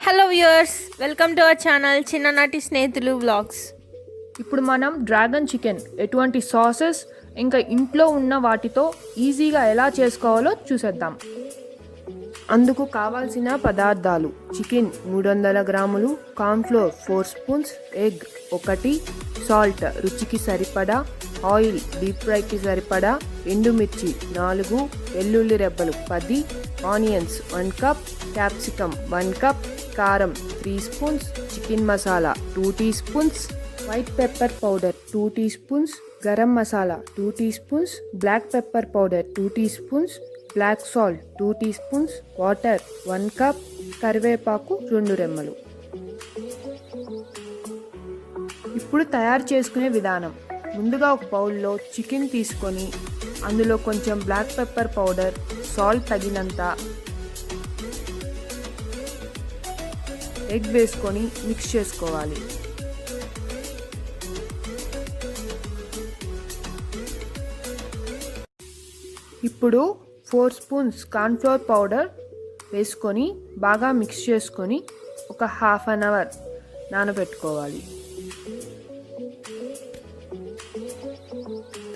Hello viewers, welcome to our channel చిన్ననాటి స్నేహితులు vlogs. ఇప్పుడు మనం డ్రాగన్ చికెన్ ఎటువంటి సాసెస్ ఇంకా ఇంట్లో ఉన్న వాటితో ఈజీగా ఎలా చేసుకోవాలో చూసేద్దాం. అందుకు కావాల్సిన పదార్థాలు: చికెన్ 300 గ్రాములు, కార్న్ఫ్లోర్ 4 స్పూన్స్, ఎగ్ 1, సాల్ట్ రుచికి సరిపడా, ఆయిల్ డీప్ ఫ్రైకి సరిపడా, ఎండుమిర్చి 4, వెల్లుల్లి రెబ్బలు 10, ఆనియన్స్ 1 కప్, క్యాప్సికమ్ 1 కప్, కారం 3 spoons, chicken masala 2 teaspoons, white pepper powder 2 teaspoons, garam masala 2 teaspoons, black pepper powder 2 teaspoons, black salt 2 teaspoons, water 1 cup, కరివేపాకు 2 రెమ్మలు. ఇప్పుడు తయారు చేసుకునే విధానం: ముందుగా ఒక బౌల్లో చికెన్ తీసుకొని అందులో కొంచెం బ్లాక్ పెప్పర్ పౌడర్, సాల్ట్ తగినంత, ఎగ్ వేసుకొని మిక్స్ చేసుకోవాలి. ఇప్పుడు 4 స్పూన్స్ కార్న్ఫ్లోర్ పౌడర్ వేసుకొని బాగా మిక్స్ చేసుకొని ఒక హాఫ్ అన్ అవర్ నానబెట్టుకోవాలి.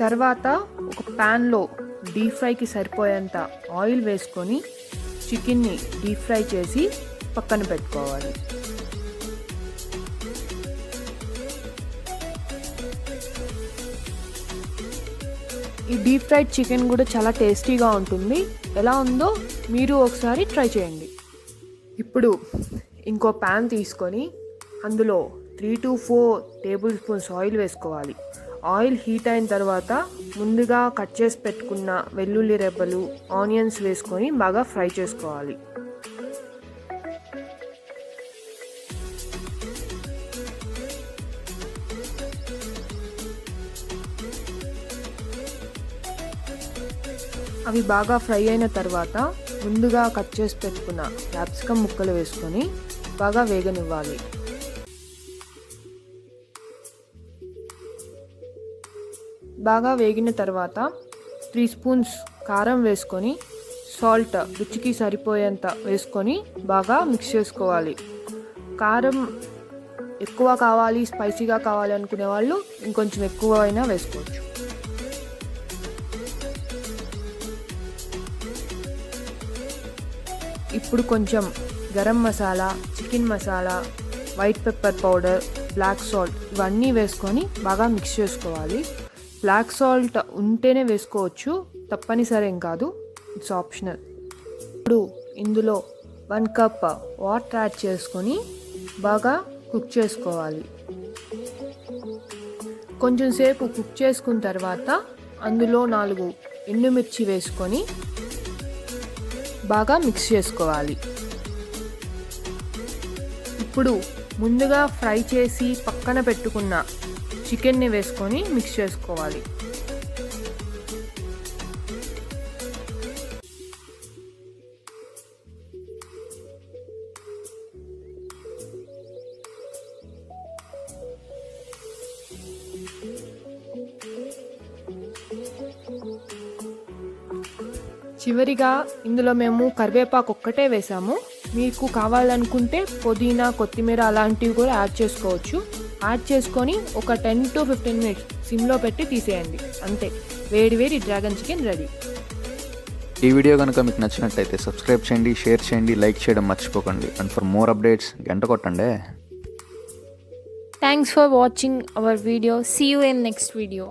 తర్వాత ఒక ప్యాన్లో డీప్ ఫ్రైకి సరిపోయేంత ఆయిల్ వేసుకొని చికెన్ని డీప్ ఫ్రై చేసి పక్కన పెట్టుకోవాలి. ఈ డీప్ ఫ్రైడ్ చికెన్ కూడా చాలా టేస్టీగా ఉంటుంది. ఎలా ఉందో మీరు ఒకసారి ట్రై చేయండి. ఇప్పుడు ఇంకో ప్యాన్ తీసుకొని అందులో 3 to 4 టేబుల్ స్పూన్స్ ఆయిల్ వేసుకోవాలి. ఆయిల్ హీట్ అయిన తర్వాత ముందుగా కట్ చేసి పెట్టుకున్న వెల్లుల్లి రెబ్బలు, ఆనియన్స్ వేసుకొని బాగా ఫ్రై చేసుకోవాలి. అవి బాగా ఫ్రై అయిన తర్వాత ముందుగా కట్ చేసి పెట్టుకున్న క్యాప్సికమ్ ముక్కలు వేసుకొని బాగా వేగనివ్వాలి. బాగా వేగిన తర్వాత 3 స్పూన్స్ కారం వేసుకొని, సాల్ట్ రుచికి సరిపోయేంత వేసుకొని బాగా మిక్స్ చేసుకోవాలి. కారం ఎక్కువ కావాలి, స్పైసీగా కావాలి అనుకునే వాళ్ళు ఇంకొంచెం ఎక్కువ అయినా వేసుకోవచ్చు. ఇప్పుడు కొంచెం garam masala, chicken masala, white pepper powder, black salt ఇవన్నీ వేసుకొని బాగా మిక్స్ చేసుకోవాలి. బ్లాక్ సాల్ట్ ఉంటేనే వేసుకోవచ్చు, తప్పనిసరి ఏం కాదు, ఇట్స్ ఆప్షనల్. ఇప్పుడు ఇందులో 1 కప్ వాటర్ యాడ్ చేసుకొని బాగా కుక్ చేసుకోవాలి. కొంచెం సేపు కుక్ చేసుకున్న తర్వాత అందులో 4 ఎండుమిర్చి వేసుకొని బాగా మిక్స్ చేసుకోవాలి. ఇప్పుడు ముందుగా ఫ్రై చేసి పక్కన పెట్టుకున్న చికెన్ని వేసుకొని మిక్స్ చేసుకోవాలి. చివరిగా ఇందులో మేము కరివేపాకు ఒక్కటే వేసాము. మీకు కావాలనుకుంటే పుదీనా, కొత్తిమీర అలాంటివి కూడా యాడ్ చేసుకోవచ్చు. యాడ్ చేసుకొని ఒక 10 to 15 మినిట్స్ సిమ్లో పెట్టి తీసేయండి. అంతే, వేడి వేడి డ్రాగన్ చికెన్ రెడీ. ఈ వీడియో కనుక మీకు నచ్చినట్టయితే సబ్స్క్రైబ్ చేయండి, షేర్ చేయండి, లైక్ చేయడం మర్చిపోకండి. అండ్ ఫర్ మోర్ అప్డేట్స్ గంట కొట్టండి. Thanks for watching our video. See you in next video.